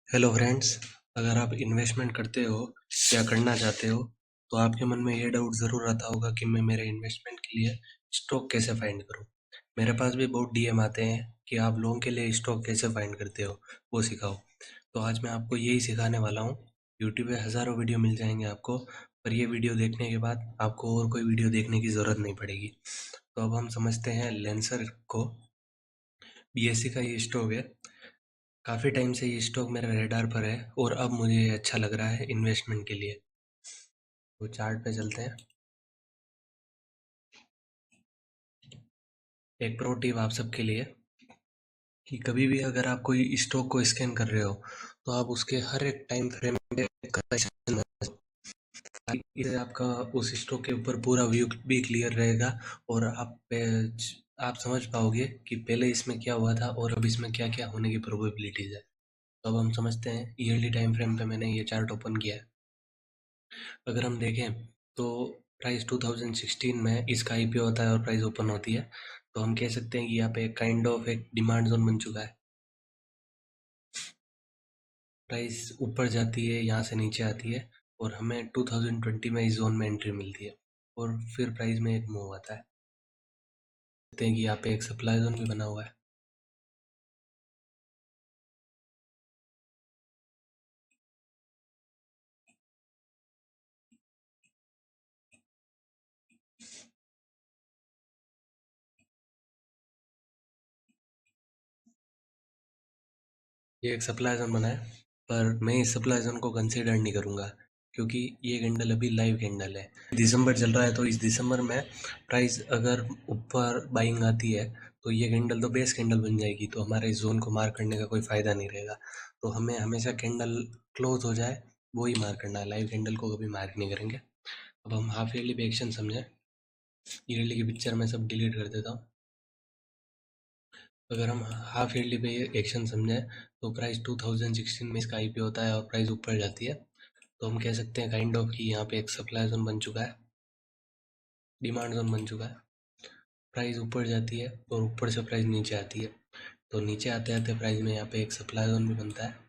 Hello friends. अगर आप investment करते हो या करना चाहते हो तो आपके मन में ये डाउट ज़रूर आता होगा कि मैं मेरे इन्वेस्टमेंट के लिए स्टॉक कैसे फाइंड करूं। मेरे पास भी बहुत डीएम आते हैं कि आप लोगों के लिए स्टॉक कैसे फाइंड करते हो, वो सिखाओ। तो आज मैं आपको यही सिखाने वाला हूँ। यूट्यूब पे हज़ारों वीडियो मिल जाएंगे आपको, पर ये वीडियो देखने के बाद आपको और कोई वीडियो देखने की ज़रूरत नहीं पड़ेगी। तो अब हम समझते हैं लेंसर को। बीएससी का ये स्टॉक है। काफ़ी टाइम से ये स्टॉक मेरे रेडार पर है और अब मुझे ये अच्छा लग रहा है इन्वेस्टमेंट के लिए। तो चार्ट पे चलते हैं। एक प्रो टिप आप सबके लिए कि कभी भी अगर आप कोई स्टॉक को स्कैन कर रहे हो तो आप उसके हर एक टाइम फ्रेम पे करेक्शन, इससे आपका उस स्टॉक के ऊपर पूरा व्यू भी क्लियर रहेगा और आप समझ पाओगे कि पहले इसमें क्या हुआ था और अब इसमें क्या क्या होने की प्रोबेबिलिटीज है। तो अब हम समझते हैं। ईयरली टाइम फ्रेम पे मैंने ये चार्ट ओपन किया है। अगर हम देखें तो प्राइस 2016 में इसका आईपीओ होता है और प्राइस ओपन होती है। तो हम कह सकते हैं कि यहाँ पे काइंड ऑफ एक डिमांड जोन बन चुका है। प्राइस ऊपर जाती है, यहाँ से नीचे आती है और हमें 2020 में इस जोन में एंट्री मिलती है और फिर प्राइस में एक मूव आता है। देखते हैं कि यहाँ पे एक सप्लाई जोन भी बना हुआ है। ये एक सप्लाई जोन बना है, पर मैं इस सप्लाई जोन को कंसीडर नहीं करूँगा क्योंकि ये कैंडल अभी लाइव कैंडल है। दिसंबर चल रहा है तो इस दिसंबर में प्राइस अगर ऊपर बाइंग आती है तो ये कैंडल तो बेस कैंडल बन जाएगी, तो हमारे इस जोन को मार्क करने का कोई फ़ायदा नहीं रहेगा। तो हमें हमेशा कैंडल क्लोज हो जाए वो ही मार्क करना है, लाइव कैंडल को कभी मार्क नहीं करेंगे। अब हम हाफ ईयरली पे एक्शन समझें। ईयरली की पिक्चर मैं सब डिलीट कर देता हूँ। अगर हम हाफ ईयरली पे एक्शन समझें तो प्राइस 2016 में इसका आईपीओ होता है और प्राइस ऊपर जाती है। तो हम कह सकते हैं काइंड ऑफ कि यहाँ पे एक सप्लाई जोन बन चुका है, डिमांड जोन बन चुका है। प्राइस ऊपर जाती है और ऊपर से प्राइस नीचे आती है। तो नीचे आते आते प्राइस में यहाँ पे एक सप्लाई जोन भी बनता है।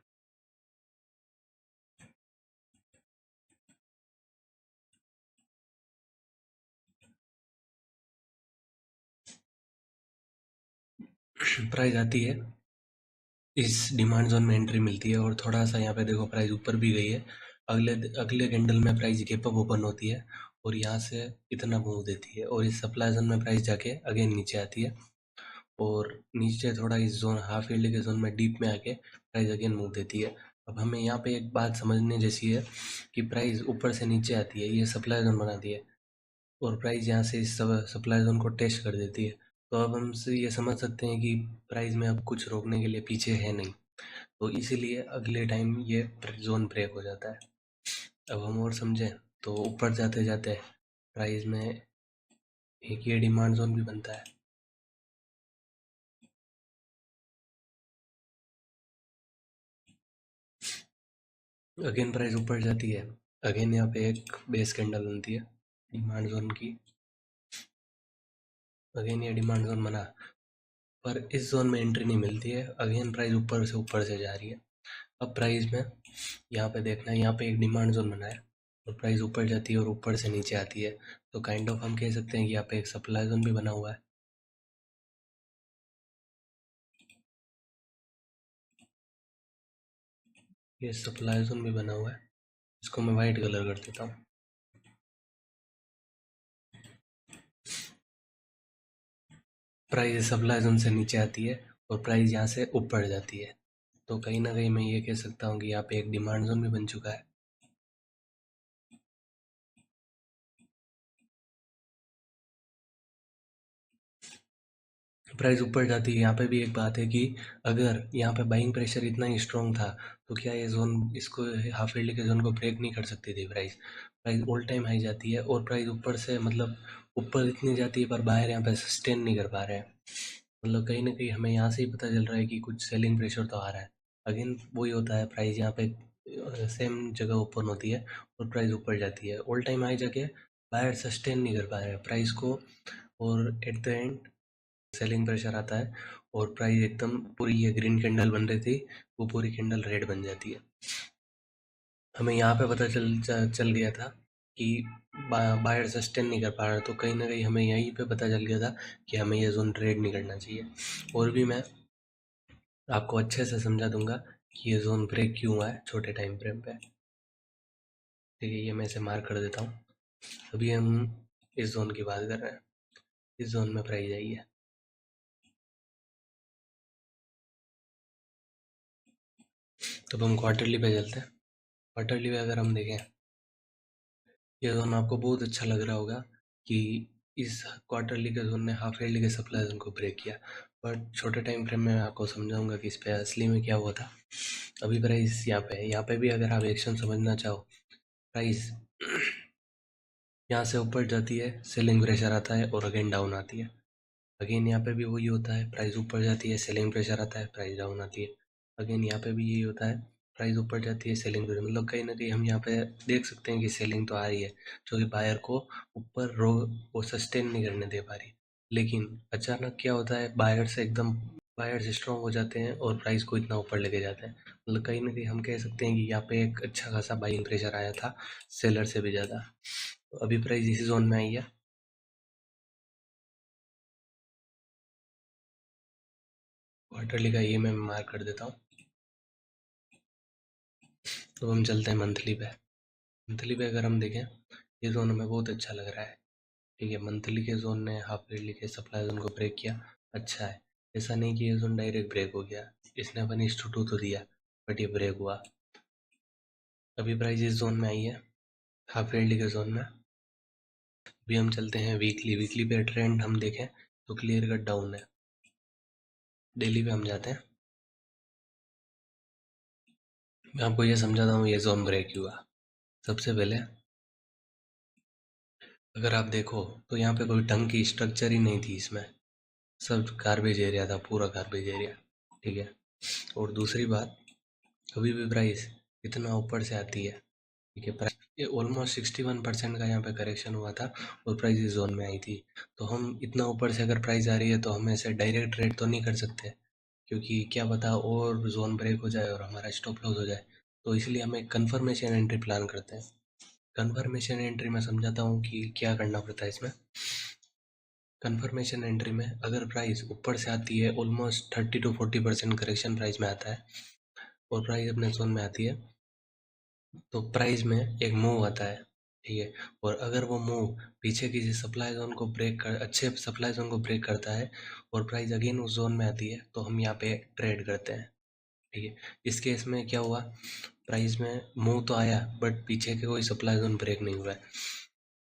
प्राइस आती है, इस डिमांड जोन में एंट्री मिलती है और थोड़ा सा यहाँ पे देखो प्राइस ऊपर भी गई है। अगले अगले कैंडल में प्राइस गैप अप ओपन होती है और यहाँ से इतना मूव देती है और इस सप्लाई जोन में प्राइस जाके अगेन नीचे आती है और नीचे थोड़ा इस जोन हाफ ईयरली के जोन में डीप में आके प्राइस अगेन मूव देती है। अब हमें यहाँ पे एक बात समझने जैसी है कि प्राइस ऊपर से नीचे आती है, ये सप्लाई जोन बनाती है और प्राइस यहाँ से इस सप्लाई जोन को टेस्ट कर देती है। तो अब हम से ये समझ सकते हैं कि प्राइस में अब कुछ रोकने के लिए पीछे है नहीं, तो इसीलिए अगले टाइम ये जोन ब्रेक हो जाता है। अब हम और समझें तो ऊपर जाते जाते प्राइस में एक ये डिमांड जोन भी बनता है। अगेन प्राइस ऊपर जाती है, अगेन यहाँ पे एक बेस कैंडल बनती है डिमांड जोन की। अगेन ये डिमांड जोन बना, पर इस जोन में एंट्री नहीं मिलती है। अगेन प्राइस ऊपर से जा रही है। अब प्राइस में यहाँ पे देखना है, यहाँ पे एक डिमांड जोन बना है और प्राइस ऊपर जाती है और ऊपर से नीचे आती है। तो काइंड ऑफ हम कह सकते हैं कि यहाँ पे एक सप्लाई जोन भी बना हुआ है। ये सप्लाई जोन भी बना हुआ है, इसको मैं वाइट कलर कर देता हूँ। प्राइस सप्लाई जोन से नीचे आती है और प्राइस यहाँ से ऊपर जाती है। तो कहीं ना कहीं मैं ये कह सकता हूँ कि यहाँ पे एक डिमांड जोन भी बन चुका है। प्राइस ऊपर जाती है। यहाँ पे भी एक बात है कि अगर यहाँ पे बाइंग प्रेशर इतना ही स्ट्रॉन्ग था तो क्या ये जोन इसको हाफ ईयरली के जोन को ब्रेक नहीं कर सकती थी। Price price all time high जाती है और प्राइस ऊपर से मतलब ऊपर इतनी जाती है पर बाहर यहाँ पे सस्टेन नहीं कर पा रहे हैं। मतलब कहीं ना कहीं हमें यहाँ से ही पता चल रहा है कि कुछ सेलिंग प्रेशर तो आ रहा है। अगेन वही होता है, प्राइस यहाँ पे सेम जगह ओपन होती है और प्राइस ऊपर जाती है, ऑल टाइम हाई जाके बाहर सस्टेन नहीं कर पा रहे हैं प्राइस को। और at the end selling pressure आता है और प्राइस एकदम पूरी ये ग्रीन कैंडल बन रही थी, वो पूरी कैंडल रेड बन जाती है। हमें यहाँ पे पता चल गया था कि बायर सस्टेन नहीं कर पा रहा, तो कहीं ना कहीं हमें यहीं पे पता चल गया था कि हमें ये जोन ट्रेड नहीं करना चाहिए। और भी मैं आपको अच्छे से समझा दूंगा कि ये जोन ब्रेक क्यों हुआ है छोटे टाइम फ्रेम पे। ठीक है, ये मैं इसे मार्क कर देता हूँ। अभी हम इस जोन की बात कर रहे हैं, इस जोन में प्राइस आई है। तो अब हम क्वार्टरली पे चलते हैं। क्वार्टरली पे अगर हम देखें, ये जोन आपको बहुत अच्छा लग रहा होगा कि इस क्वार्टरली के जोन ने हाफ ईयरली के सप्लाई जोन को ब्रेक किया, बट छोटे टाइम फ्रेम में मैं आपको समझाऊंगा कि इस पे असली में क्या हुआ था। अभी प्राइस यहाँ पे है, यहाँ पे भी अगर आप एक्शन समझना चाहो, प्राइस यहाँ से ऊपर जाती है, सेलिंग प्रेशर आता है और अगेन डाउन आती है। अगेन यहाँ पे भी वही होता है, प्राइस ऊपर जाती है, सेलिंग प्रेशर आता है, प्राइस डाउन आती है। अगेन यहाँ पे भी यही होता है, प्राइस ऊपर जाती है, सेलिंग प्रेशर, मतलब कहीं ना कहीं हम यहाँ पे देख सकते हैं कि सेलिंग तो आ रही है, जो कि बायर को ऊपर रो वो सस्टेन नहीं करने दे पा रही। लेकिन अचानक क्या होता है, बायर्स स्ट्रॉन्ग हो जाते हैं और प्राइस को इतना ऊपर लेके जाते हैं। मतलब कहीं ना कहीं हम कह सकते हैं कि यहाँ पे एक अच्छा खासा बाइंग प्रेशर आया था, सेलर से भी ज़्यादा। तो अभी प्राइस इसी जोन में आई है। क्वार्टरली का ये मैं मार्क कर देता हूँ। तो हम चलते हैं मंथली पे। मंथली पे अगर हम देखें, ये जोन हमें बहुत अच्छा लग रहा है। ठीक है, मंथली के जोन ने हाफ ईयरली के सप्लाई जोन को ब्रेक किया, अच्छा है। ऐसा नहीं कि ये जोन डायरेक्ट ब्रेक हो गया, इसने अपन इंस्टीट्यूट तो दिया, बट ये ब्रेक हुआ। अभी प्राइस इस जोन में आई है, हाफ ईयरली के जोन में। अभी हम चलते हैं वीकली। वीकली पे ट्रेंड हम देखें तो क्लियर कट डाउन है। डेली पे हम जाते हैं, मैं आपको ये समझाता हूँ ये जोन ब्रेक हुआ। सबसे पहले अगर आप देखो तो यहाँ पे कोई ढंग की स्ट्रक्चर ही नहीं थी इसमें, सब गार्बेज एरिया था, पूरा गार्बेज एरिया। ठीक है, और दूसरी बात, कभी भी प्राइस इतना ऊपर से आती है, ठीक है, प्राइस ये ऑलमोस्ट 61% का यहाँ पे करेक्शन हुआ था और प्राइस इस जोन में आई थी। तो हम इतना ऊपर से अगर प्राइस आ रही है तो हम ऐसे डायरेक्ट ट्रेड तो नहीं कर सकते, क्योंकि क्या पता और जोन ब्रेक हो जाए और हमारा स्टॉप लॉस हो जाए। तो इसलिए हम एक कन्फर्मेशन एंट्री प्लान करते हैं। कन्फर्मेशन एंट्री में समझाता हूँ कि क्या करना पड़ता है इसमें। कन्फर्मेशन एंट्री में अगर प्राइस ऊपर से आती है, ऑलमोस्ट 30 to 40% करेक्शन प्राइस में आता है और प्राइस अपने जोन में आती है, तो प्राइस में एक मूव आता है। ठीक है, और अगर वो मूव पीछे किसी सप्लाई जोन को ब्रेक कर अच्छे सप्लाई जोन को ब्रेक करता है और प्राइस अगेन उस जोन में आती है, तो हम यहाँ पे ट्रेड करते हैं। ठीक है, इस केस में क्या हुआ, प्राइस में मूव तो आया बट पीछे के कोई सप्लाई जोन ब्रेक नहीं हुआ है।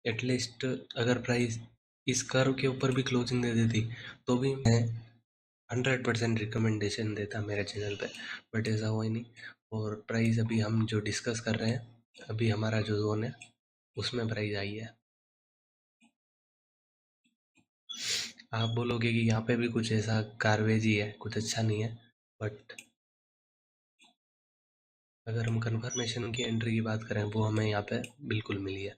एटलीस्ट अगर प्राइस इस कर्व के ऊपर भी क्लोजिंग दे देती तो भी मैं 100% रिकमेंडेशन देता मेरे चैनल पे, बट ऐसा हुआ ही नहीं। और प्राइस अभी हम जो डिस्कस कर रहे हैं, अभी हमारा जो जोन है उसमें प्राइस आई है। आप बोलोगे कि यहाँ पे भी कुछ ऐसा गार्बेज ही है, कुछ अच्छा नहीं है, बट अगर हम कंफर्मेशन की एंट्री की बात करें, वो हमें यहाँ पे बिल्कुल मिली है।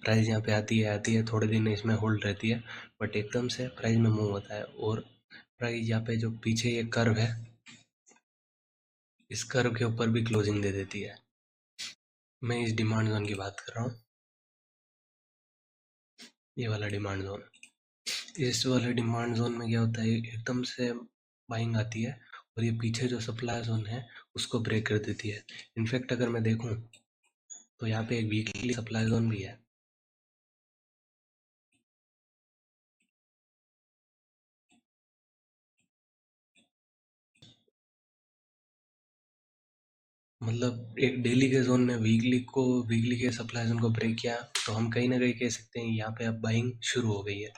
प्राइस यहाँ पे आती है, थोड़े दिन इसमें होल्ड रहती है, बट एकदम से प्राइस में मूव होता है और प्राइस यहाँ पे जो पीछे ये कर्व है, इस कर्व के ऊपर भी क्लोजिंग दे देती है। मैं इस डिमांड जोन की बात कर रहा हूँ, ये वाला डिमांड जोन। इस वाले डिमांड जोन में क्या होता है, एकदम से बाइंग आती है और ये पीछे जो सप्लाई जोन है उसको ब्रेक कर देती है। इनफैक्ट अगर मैं देखूँ तो यहाँ पे एक वीकली सप्लाई जोन भी है। मतलब एक डेली के जोन ने वीकली के सप्लाई जोन को ब्रेक किया, तो हम कहीं ना कहीं कह सकते हैं यहाँ पे अब बाइंग शुरू हो गई है।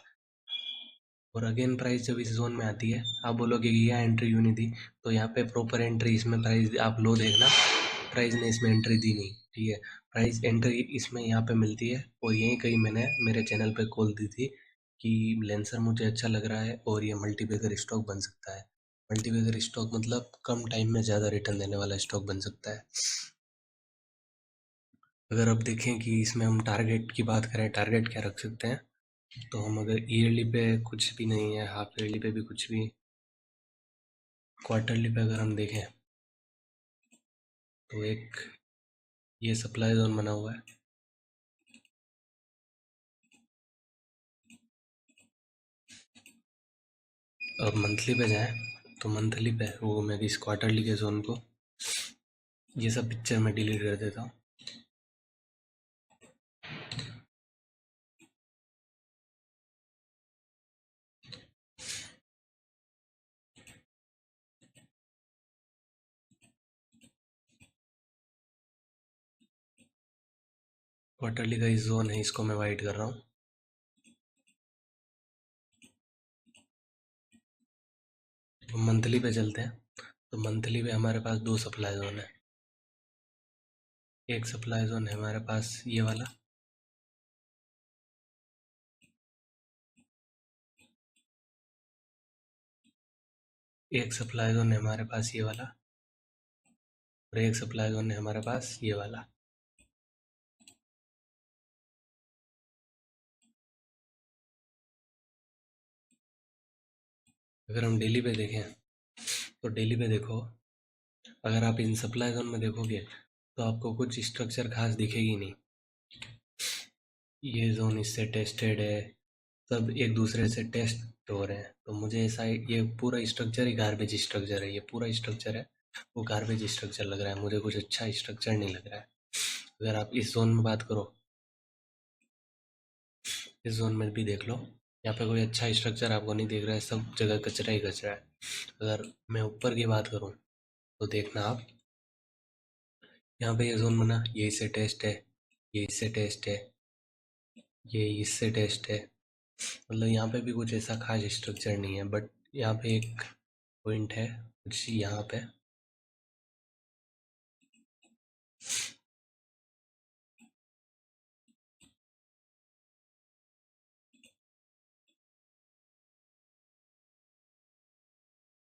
और अगेन प्राइस जब इस जोन में आती है, आप बोलोगे कि यहाँ एंट्री क्यों नहीं दी, तो यहाँ पे प्रॉपर एंट्री इसमें प्राइस आप लो देखना, प्राइस ने इसमें एंट्री दी नहीं। ठीक है, प्राइस एंट्री इसमें यहाँ पे मिलती है और यहीं कहीं मैंने मेरे चैनल पे कॉल दी थी कि लेंसर मुझे अच्छा लग रहा है और ये मल्टीबैगर स्टॉक बन सकता है। मल्टीबैगर स्टॉक मतलब कम टाइम में ज़्यादा रिटर्न देने वाला स्टॉक बन सकता है। अगर अब देखें कि इसमें हम टारगेट की बात करें, टारगेट क्या रख सकते हैं, तो हम अगर ईयरली पे कुछ भी नहीं है, हाफ ईयरली पे भी कुछ भी, क्वार्टरली पे अगर हम देखें तो एक ये सप्लाई जोन बना हुआ है। अब मंथली पे जाएं तो मंथली पे वो मैं इस क्वार्टरली के जोन को, ये सब पिक्चर में डिलीट कर देता हूँ। क्वार्टरली का इस जोन है, इसको मैं वाइट कर रहा हूँ। मंथली पे चलते हैं, तो मंथली पे हमारे पास दो सप्लाई जोन है। एक सप्लाई जोन है हमारे पास ये वाला, एक सप्लाई जोन है हमारे पास ये वाला, और एक सप्लाई जोन है हमारे पास ये वाला। अगर हम डेली पे देखें तो डेली पे देखो, अगर आप इन सप्लाई जोन में देखोगे तो आपको कुछ स्ट्रक्चर खास दिखेगी नहीं। ये जोन इससे टेस्टेड है, सब एक दूसरे से टेस्ट हो रहे हैं, तो मुझे ऐसा ये पूरा स्ट्रक्चर ही गार्बेज स्ट्रक्चर है। ये पूरा स्ट्रक्चर है वो गार्बेज स्ट्रक्चर लग रहा है, मुझे कुछ अच्छा स्ट्रक्चर नहीं लग रहा है। अगर आप इस जोन में बात करो, इस जोन में भी देख लो, यहाँ पे कोई अच्छा स्ट्रक्चर आपको नहीं दिख रहा है, सब जगह कचरा ही कचरा है। अगर मैं ऊपर की बात करूँ तो देखना आप, यहाँ पे ये जोन बना, ये इससे टेस्ट है, ये इससे टेस्ट है, ये इससे टेस्ट है। मतलब यहाँ पे भी कुछ ऐसा खास स्ट्रक्चर नहीं है, बट यहाँ पे एक पॉइंट है कुछ यहाँ पे,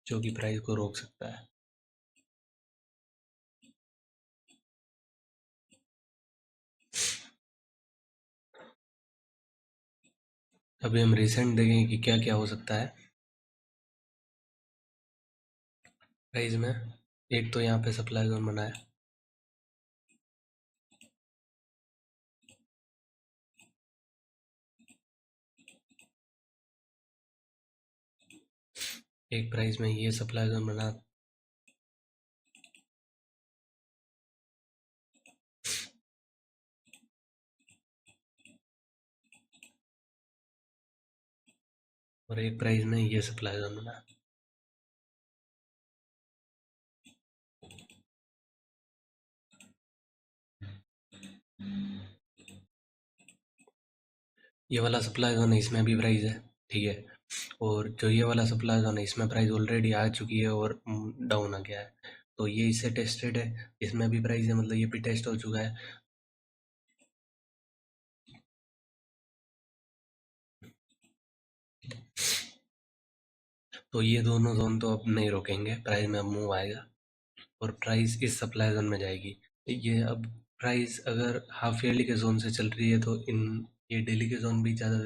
जो कि प्राइस को रोक सकता है। अभी हम रिसेंट देखें कि क्या क्या हो सकता है प्राइस में। एक तो यहाँ पे सप्लाई जोन बना है, एक प्राइस में ये सप्लाई जोन बना, और एक प्राइस में ये सप्लाई जोन बना। ये वाला सप्लाई जोन है, इसमें भी प्राइस है, ठीक है। और जो ये वाला सप्लाई जोन है इसमें प्राइस ऑलरेडी आ चुकी है और डाउन आ गया है, तो ये इससे टेस्टेड है, इसमें भी प्राइस है, मतलब ये भी टेस्ट हो चुका है। तो ये दोनों जोन तो अब नहीं रोकेंगे, प्राइस में अब मूव आएगा और प्राइस इस सप्लाई जोन में जाएगी। ये अब प्राइस अगर हाफ ईयरली के जोन से चल रही है तो इन ये डेली के जोन भी ज़्यादा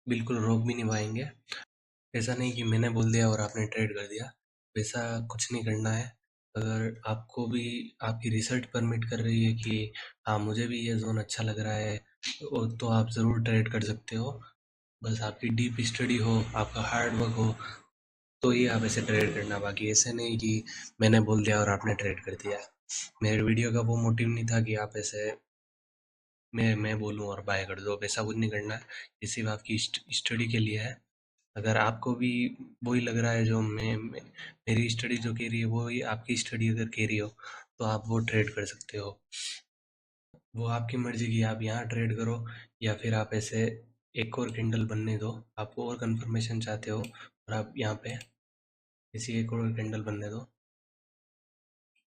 बिल्कुल रोक भी नहीं पाएंगे। ऐसा नहीं कि मैंने बोल दिया और आपने ट्रेड कर दिया, वैसा कुछ नहीं करना है। अगर आपको भी आपकी रिसर्च परमिट कर रही है कि हाँ मुझे भी ये जोन अच्छा लग रहा है, तो आप ज़रूर ट्रेड कर सकते हो। बस आपकी डीप स्टडी हो, आपका हार्ड वर्क हो, तो ही आप ऐसे ट्रेड करना, बाकी ऐसे नहीं कि मैंने बोल दिया और आपने ट्रेड कर दिया। मेरे वीडियो का वो मोटिव नहीं था कि आप ऐसे मैं बोलूँ और बाय कर दो, वैसा कुछ नहीं करना है। ये सिर्फ आपकी स्टडी के लिए है। अगर आपको भी वही लग रहा है जो मेरी स्टडी जो कह रही है वही आपकी स्टडी अगर कह रही हो, तो आप वो ट्रेड कर सकते हो। वो आपकी मर्जी की आप यहाँ ट्रेड करो, या फिर आप ऐसे एक और किंडल बनने दो, आप और कंफर्मेशन चाहते हो और आप यहाँ पे किसी एक और कैंडल बनने दो,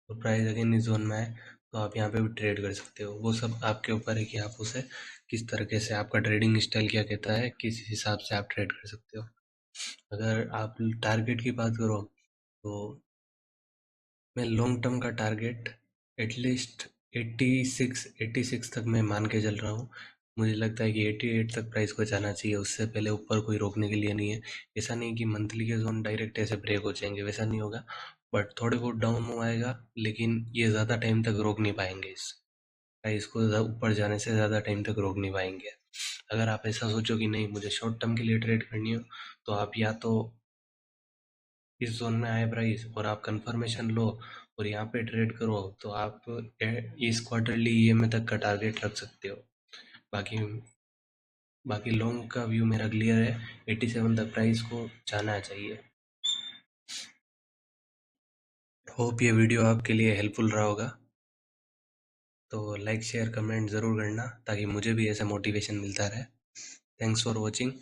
तो प्राइस अगेन इस जोन में है, तो आप यहाँ पे भी ट्रेड कर सकते हो। वो सब आपके ऊपर है कि आप उसे किस तरीके से, आपका ट्रेडिंग स्टाइल क्या कहता है, किस हिसाब से आप ट्रेड कर सकते हो। अगर आप टारगेट की बात करो तो मैं लॉन्ग टर्म का टारगेट एटलीस्ट 86 तक मैं मान के चल रहा हूँ। मुझे लगता है कि 88 तक प्राइस को जाना चाहिए, उससे पहले ऊपर कोई रोकने के लिए नहीं है। ऐसा नहीं कि मंथली के ज़ोन डायरेक्ट ऐसे ब्रेक हो जाएँगे, वैसा नहीं होगा, बट थोड़े बहुत डाउन हो आएगा, लेकिन ये ज़्यादा टाइम तक रोक नहीं पाएँगे इस प्राइस को, ऊपर जाने से ज़्यादा टाइम तक रोक नहीं पाएँगे। अगर आप ऐसा सोचो कि नहीं मुझे शॉर्ट टर्म के लिए ट्रेड करनी हो, तो आप या तो इस ज़ोन में आए प्राइस और आप कंफर्मेशन लो और यहाँ पे ट्रेड करो, तो आप इस क्वार्टरली ईएमए तक का टारगेट रख सकते हो। बाकी बाकी लॉन्ग का व्यू मेरा क्लियर है, 87 तक प्राइस को जाना चाहिए। होप ये वीडियो आपके लिए हेल्पफुल रहा होगा, तो लाइक शेयर कमेंट ज़रूर करना ताकि मुझे भी ऐसा मोटिवेशन मिलता रहे। Thanks for watching.